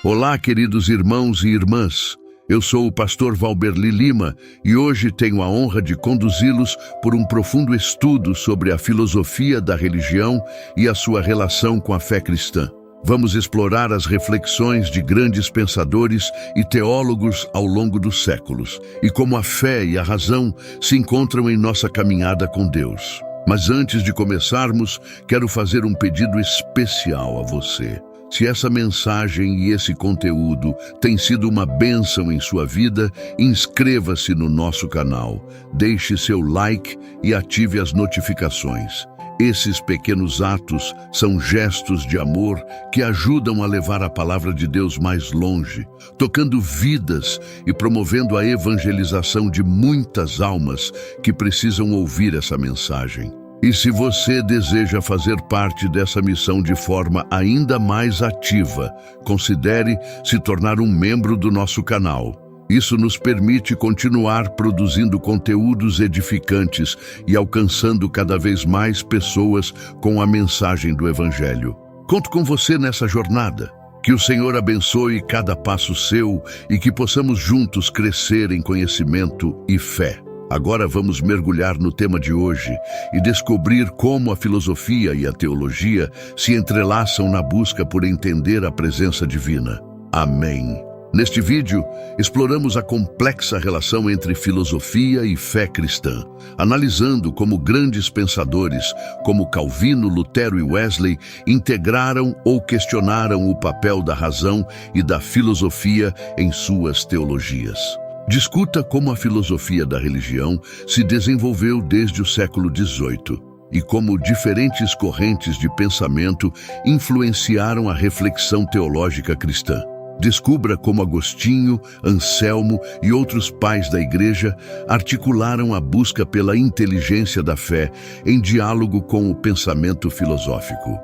Olá, queridos irmãos e irmãs. Eu sou o pastor Valberli Lima e hoje tenho a honra de conduzi-los por um profundo estudo sobre a filosofia da religião e a sua relação com a fé cristã. Vamos explorar as reflexões de grandes pensadores e teólogos ao longo dos séculos e como a fé e a razão se encontram em nossa caminhada com Deus. Mas antes de começarmos, quero fazer um pedido especial a você. Se essa mensagem e esse conteúdo têm sido uma bênção em sua vida, inscreva-se no nosso canal, deixe seu like e ative as notificações. Esses pequenos atos são gestos de amor que ajudam a levar a palavra de Deus mais longe, tocando vidas e promovendo a evangelização de muitas almas que precisam ouvir essa mensagem. E se você deseja fazer parte dessa missão de forma ainda mais ativa, considere se tornar um membro do nosso canal. Isso nos permite continuar produzindo conteúdos edificantes e alcançando cada vez mais pessoas com a mensagem do Evangelho. Conto com você nessa jornada. Que o Senhor abençoe cada passo seu e que possamos juntos crescer em conhecimento e fé. Agora vamos mergulhar no tema de hoje e descobrir como a filosofia e a teologia se entrelaçam na busca por entender a presença divina. Amém. Neste vídeo, exploramos a complexa relação entre filosofia e fé cristã, analisando como grandes pensadores, como Calvino, Lutero e Wesley, integraram ou questionaram o papel da razão e da filosofia em suas teologias. Discuta como a filosofia da religião se desenvolveu desde o século XVIII e como diferentes correntes de pensamento influenciaram a reflexão teológica cristã. Descubra como Agostinho, Anselmo e outros pais da Igreja articularam a busca pela inteligência da fé em diálogo com o pensamento filosófico.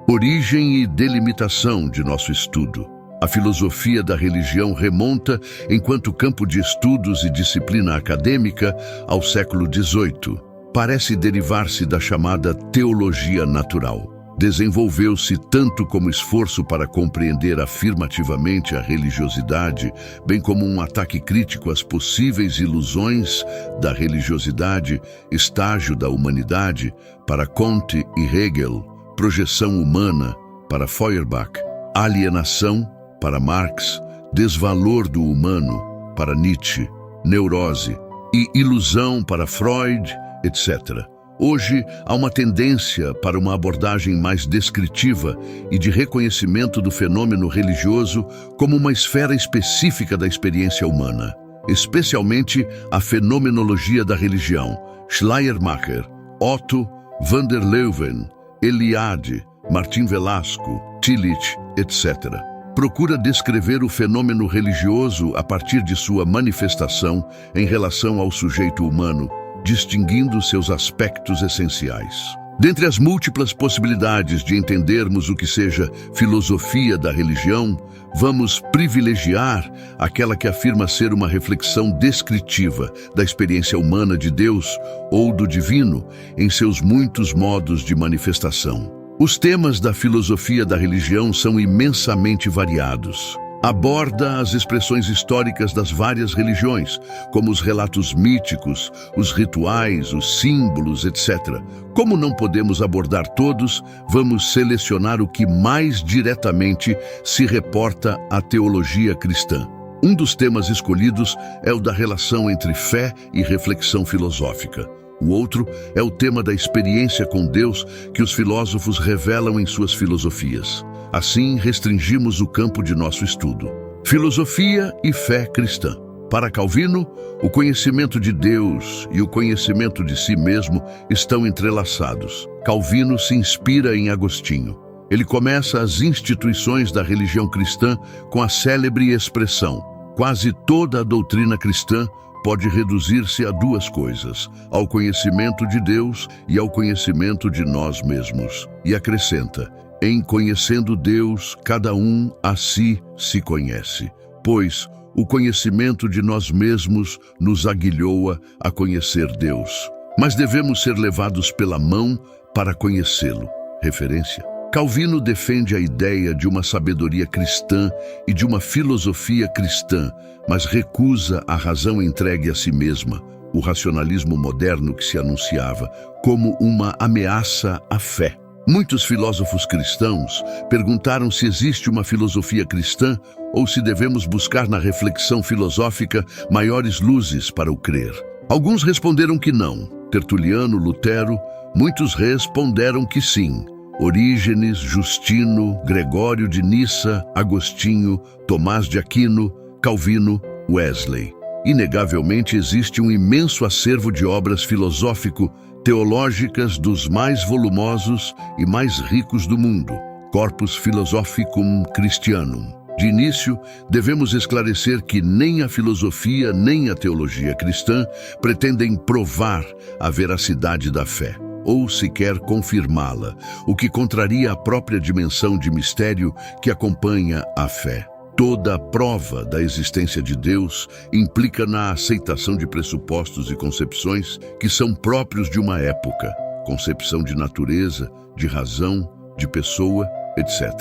Origem e delimitação de nosso estudo. A filosofia da religião remonta, enquanto campo de estudos e disciplina acadêmica, ao século XVIII. Parece derivar-se da chamada teologia natural. Desenvolveu-se tanto como esforço para compreender afirmativamente a religiosidade, bem como um ataque crítico às possíveis ilusões da religiosidade, estágio da humanidade, para Comte e Hegel, projeção humana, para Feuerbach, alienação, para Marx, desvalor do humano, para Nietzsche, neurose e ilusão para Freud, etc. Hoje, há uma tendência para uma abordagem mais descritiva e de reconhecimento do fenômeno religioso como uma esfera específica da experiência humana, especialmente a fenomenologia da religião, Schleiermacher, Otto van der Leuven, Eliade, Martim Velasco, Tillich, etc. Procura descrever o fenômeno religioso a partir de sua manifestação em relação ao sujeito humano, distinguindo seus aspectos essenciais. Dentre as múltiplas possibilidades de entendermos o que seja filosofia da religião, vamos privilegiar aquela que afirma ser uma reflexão descritiva da experiência humana de Deus ou do divino em seus muitos modos de manifestação. Os temas da filosofia da religião são imensamente variados. Aborda as expressões históricas das várias religiões, como os relatos míticos, os rituais, os símbolos, etc. Como não podemos abordar todos, vamos selecionar o que mais diretamente se reporta à teologia cristã. Um dos temas escolhidos é o da relação entre fé e reflexão filosófica. O outro é o tema da experiência com Deus que os filósofos revelam em suas filosofias. Assim, restringimos o campo de nosso estudo. Filosofia e fé cristã. Para Calvino, o conhecimento de Deus e o conhecimento de si mesmo estão entrelaçados. Calvino se inspira em Agostinho. Ele começa as instituições da religião cristã com a célebre expressão: quase toda a doutrina cristã pode reduzir-se a duas coisas: ao conhecimento de Deus e ao conhecimento de nós mesmos. E acrescenta: em conhecendo Deus, cada um a si se conhece, pois o conhecimento de nós mesmos nos aguilhoa a conhecer Deus. Mas devemos ser levados pela mão para conhecê-lo. Referência. Calvino defende a ideia de uma sabedoria cristã e de uma filosofia cristã, mas recusa a razão entregue a si mesma, o racionalismo moderno que se anunciava, como uma ameaça à fé. Muitos filósofos cristãos perguntaram se existe uma filosofia cristã ou se devemos buscar na reflexão filosófica maiores luzes para o crer. Alguns responderam que não. Tertuliano, Lutero, muitos responderam que sim. Orígenes, Justino, Gregório de Nissa, Agostinho, Tomás de Aquino, Calvino, Wesley. Inegavelmente existe um imenso acervo de obras filosófico-teológicas dos mais volumosos e mais ricos do mundo, Corpus Philosophicum Christianum. De início, devemos esclarecer que nem a filosofia nem a teologia cristã pretendem provar a veracidade da fé, ou sequer confirmá-la, o que contraria a própria dimensão de mistério que acompanha a fé. Toda prova da existência de Deus implica na aceitação de pressupostos e concepções que são próprios de uma época, concepção de natureza, de razão, de pessoa, etc.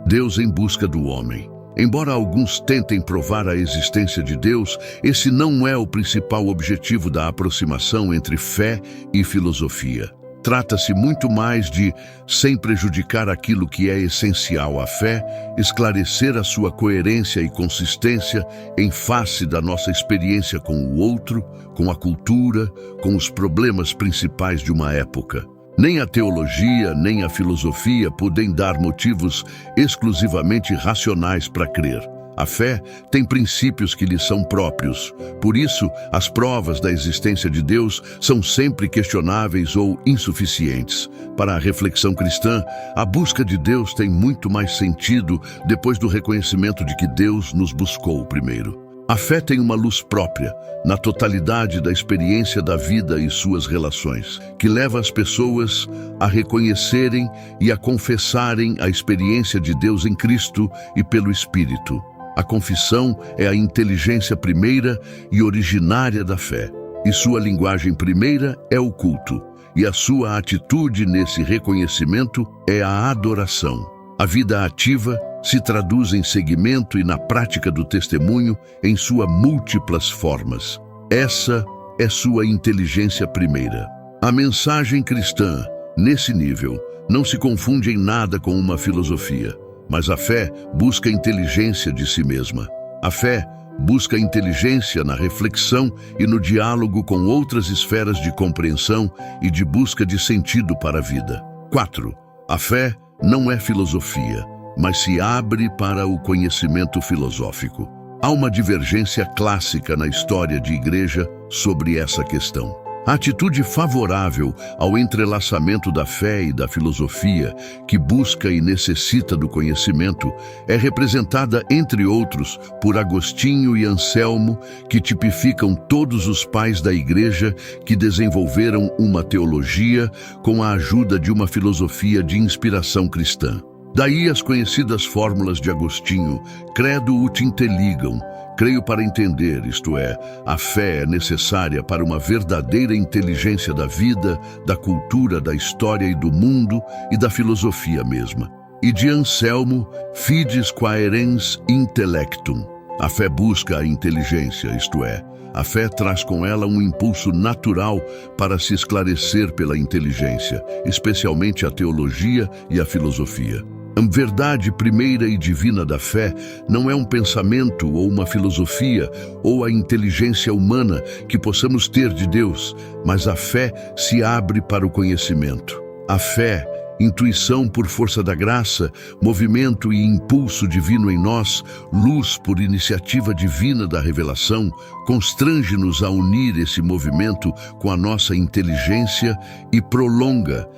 Deus em busca do homem. Embora alguns tentem provar a existência de Deus, esse não é o principal objetivo da aproximação entre fé e filosofia. Trata-se muito mais de, sem prejudicar aquilo que é essencial à fé, esclarecer a sua coerência e consistência em face da nossa experiência com o outro, com a cultura, com os problemas principais de uma época. Nem a teologia, nem a filosofia podem dar motivos exclusivamente racionais para crer. A fé tem princípios que lhe são próprios. Por isso, as provas da existência de Deus são sempre questionáveis ou insuficientes. Para a reflexão cristã, a busca de Deus tem muito mais sentido depois do reconhecimento de que Deus nos buscou primeiro. A fé tem uma luz própria, na totalidade da experiência da vida e suas relações, que leva as pessoas a reconhecerem e a confessarem a experiência de Deus em Cristo e pelo Espírito. A confissão é a inteligência primeira e originária da fé, e sua linguagem primeira é o culto, e a sua atitude nesse reconhecimento é a adoração. A vida ativa se traduz em seguimento e na prática do testemunho em suas múltiplas formas. Essa é sua inteligência primeira. A mensagem cristã, nesse nível, não se confunde em nada com uma filosofia. Mas a fé busca inteligência de si mesma. A fé busca inteligência na reflexão e no diálogo com outras esferas de compreensão e de busca de sentido para a vida. 4. A fé não é filosofia, mas se abre para o conhecimento filosófico. Há uma divergência clássica na história de igreja sobre essa questão. A atitude favorável ao entrelaçamento da fé e da filosofia, que busca e necessita do conhecimento, é representada, entre outros, por Agostinho e Anselmo, que tipificam todos os pais da Igreja que desenvolveram uma teologia com a ajuda de uma filosofia de inspiração cristã. Daí as conhecidas fórmulas de Agostinho: credo ut intelligam, creio para entender, isto é, a fé é necessária para uma verdadeira inteligência da vida, da cultura, da história e do mundo e da filosofia mesma. E de Anselmo, fides quaerens intellectum. A fé busca a inteligência, isto é, a fé traz com ela um impulso natural para se esclarecer pela inteligência, especialmente a teologia e a filosofia. A verdade primeira e divina da fé não é um pensamento ou uma filosofia ou a inteligência humana que possamos ter de Deus, mas a fé se abre para o conhecimento. A fé, intuição por força da graça, movimento e impulso divino em nós, luz por iniciativa divina da revelação, constrange-nos a unir esse movimento com a nossa inteligência e prolonga-se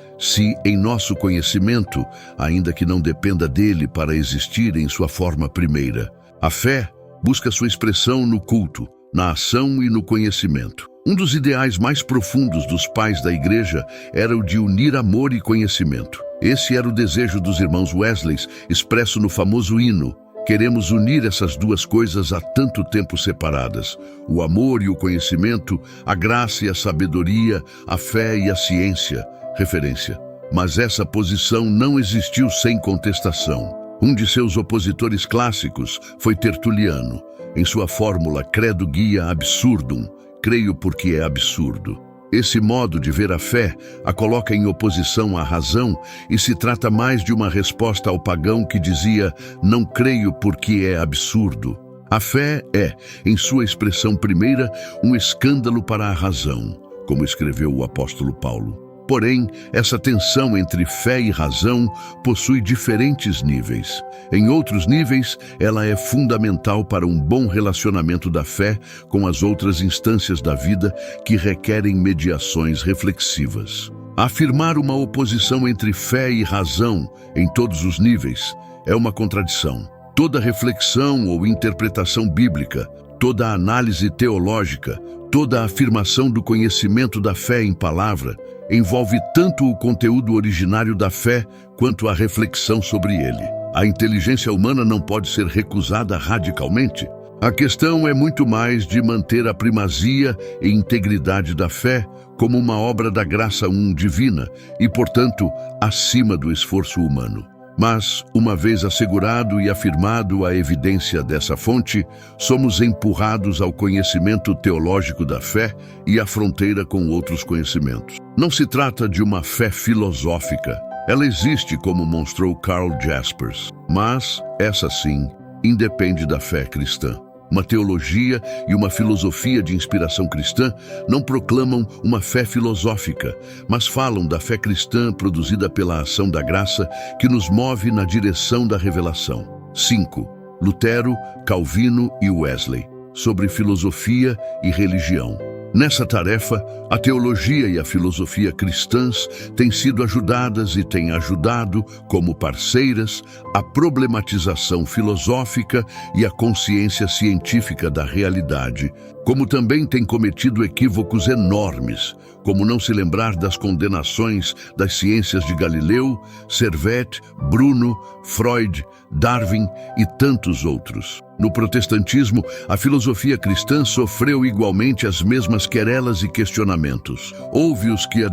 em nosso conhecimento, ainda que não dependa dele para existir em sua forma primeira. A fé busca sua expressão no culto, na ação e no conhecimento. Um dos ideais mais profundos dos pais da Igreja era o de unir amor e conhecimento. Esse era o desejo dos irmãos Wesley, expresso no famoso hino: queremos unir essas duas coisas há tanto tempo separadas, o amor e o conhecimento, a graça e a sabedoria, a fé e a ciência. Referência: Mas essa posição não existiu sem contestação. Um de seus opositores clássicos foi Tertuliano, em sua fórmula Credo Guia Absurdum, creio porque é absurdo. Esse modo de ver a fé a coloca em oposição à razão e se trata mais de uma resposta ao pagão que dizia não creio porque é absurdo. A fé é, em sua expressão primeira, um escândalo para a razão, como escreveu o apóstolo Paulo. Porém, essa tensão entre fé e razão possui diferentes níveis. Em outros níveis, ela é fundamental para um bom relacionamento da fé com as outras instâncias da vida que requerem mediações reflexivas. Afirmar uma oposição entre fé e razão em todos os níveis é uma contradição. Toda reflexão ou interpretação bíblica, toda análise teológica, toda afirmação do conhecimento da fé em palavra envolve tanto o conteúdo originário da fé quanto a reflexão sobre ele. A inteligência humana não pode ser recusada radicalmente. A questão é muito mais de manter a primazia e integridade da fé como uma obra da graça divina e, portanto, acima do esforço humano. Mas, uma vez assegurado e afirmado a evidência dessa fonte, somos empurrados ao conhecimento teológico da fé e à fronteira com outros conhecimentos. Não se trata de uma fé filosófica. Ela existe, como mostrou Karl Jaspers, mas, essa sim, independe da fé cristã. Uma teologia e uma filosofia de inspiração cristã não proclamam uma fé filosófica, mas falam da fé cristã produzida pela ação da graça que nos move na direção da revelação. 5. Lutero, Calvino e Wesley, sobre filosofia e religião. Nessa tarefa, a teologia e a filosofia cristãs têm sido ajudadas e têm ajudado, como parceiras, a problematização filosófica e a consciência científica da realidade, como também têm cometido equívocos enormes, como não se lembrar das condenações das ciências de Galileu, Servet, Bruno, Freud, Darwin e tantos outros. No protestantismo, a filosofia cristã sofreu igualmente as mesmas querelas e questionamentos. Houve os que a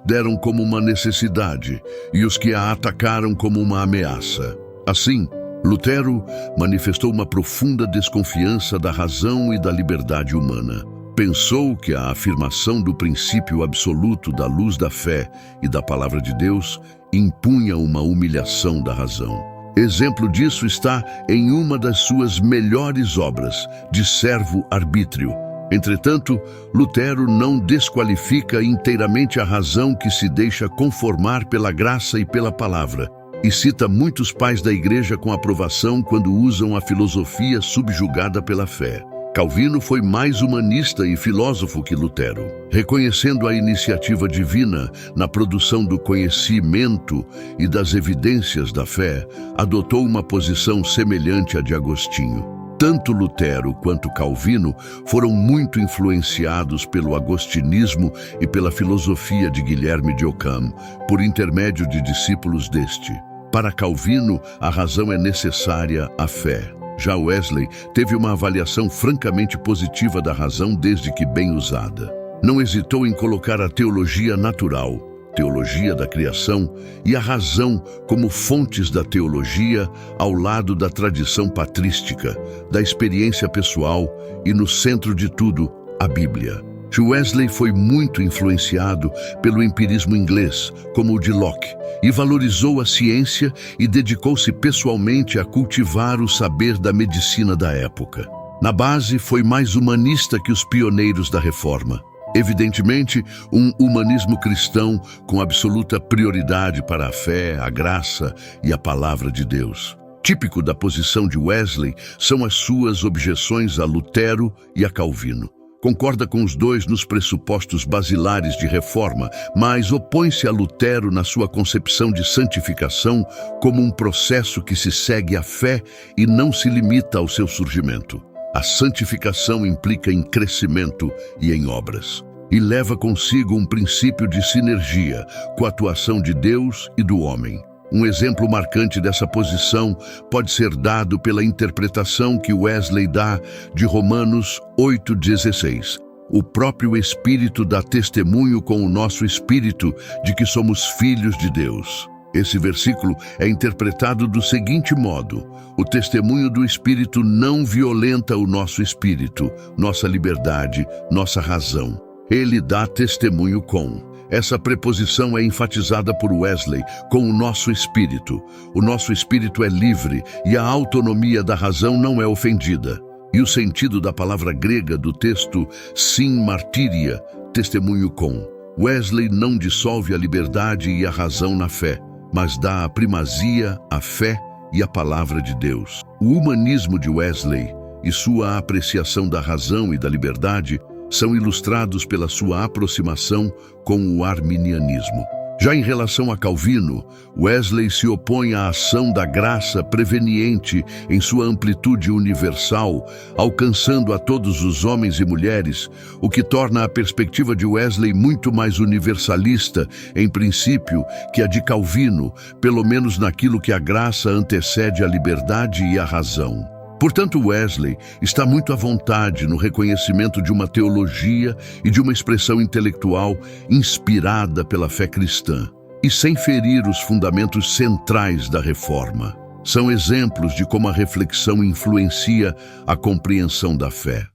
deram como uma necessidade e os que a atacaram como uma ameaça. Assim, Lutero manifestou uma profunda desconfiança da razão e da liberdade humana. Pensou que a afirmação do princípio absoluto da luz da fé e da palavra de Deus impunha uma humilhação da razão. Exemplo disso está em uma das suas melhores obras, de servo-arbítrio. Entretanto, Lutero não desqualifica inteiramente a razão que se deixa conformar pela graça e pela palavra, e cita muitos pais da Igreja com aprovação quando usam a filosofia subjugada pela fé. Calvino foi mais humanista e filósofo que Lutero. Reconhecendo a iniciativa divina na produção do conhecimento e das evidências da fé, adotou uma posição semelhante à de Agostinho. Tanto Lutero quanto Calvino foram muito influenciados pelo agostinismo e pela filosofia de Guilherme de Ockham, por intermédio de discípulos deste. Para Calvino, a razão é necessária à fé. Já Wesley teve uma avaliação francamente positiva da razão desde que bem usada. Não hesitou em colocar a teologia natural, teologia da criação, e a razão como fontes da teologia ao lado da tradição patrística, da experiência pessoal e, no centro de tudo, a Bíblia. Wesley foi muito influenciado pelo empirismo inglês, como o de Locke, e valorizou a ciência e dedicou-se pessoalmente a cultivar o saber da medicina da época. Na base, foi mais humanista que os pioneiros da Reforma. Evidentemente, um humanismo cristão com absoluta prioridade para a fé, a graça e a palavra de Deus. Típico da posição de Wesley são as suas objeções a Lutero e a Calvino. Concorda com os dois nos pressupostos basilares de reforma, mas opõe-se a Lutero na sua concepção de santificação como um processo que se segue à fé e não se limita ao seu surgimento. A santificação implica em crescimento e em obras, e leva consigo um princípio de sinergia com a atuação de Deus e do homem. Um exemplo marcante dessa posição pode ser dado pela interpretação que Wesley dá de Romanos 8,16. O próprio Espírito dá testemunho com o nosso espírito de que somos filhos de Deus. Esse versículo é interpretado do seguinte modo: o testemunho do Espírito não violenta o nosso espírito, nossa liberdade, nossa razão. Ele dá testemunho com. Essa preposição é enfatizada por Wesley com o nosso espírito. O nosso espírito é livre e a autonomia da razão não é ofendida. E o sentido da palavra grega do texto, sim martíria, testemunho com. Wesley não dissolve a liberdade e a razão na fé, mas dá a primazia à fé e à palavra de Deus. O humanismo de Wesley e sua apreciação da razão e da liberdade são ilustrados pela sua aproximação com o arminianismo. Já em relação a Calvino, Wesley se opõe à ação da graça preveniente em sua amplitude universal, alcançando a todos os homens e mulheres, o que torna a perspectiva de Wesley muito mais universalista, em princípio, que a de Calvino, pelo menos naquilo que a graça antecede a liberdade e a razão. Portanto, Wesley está muito à vontade no reconhecimento de uma teologia e de uma expressão intelectual inspirada pela fé cristã, e sem ferir os fundamentos centrais da reforma. São exemplos de como a reflexão influencia a compreensão da fé.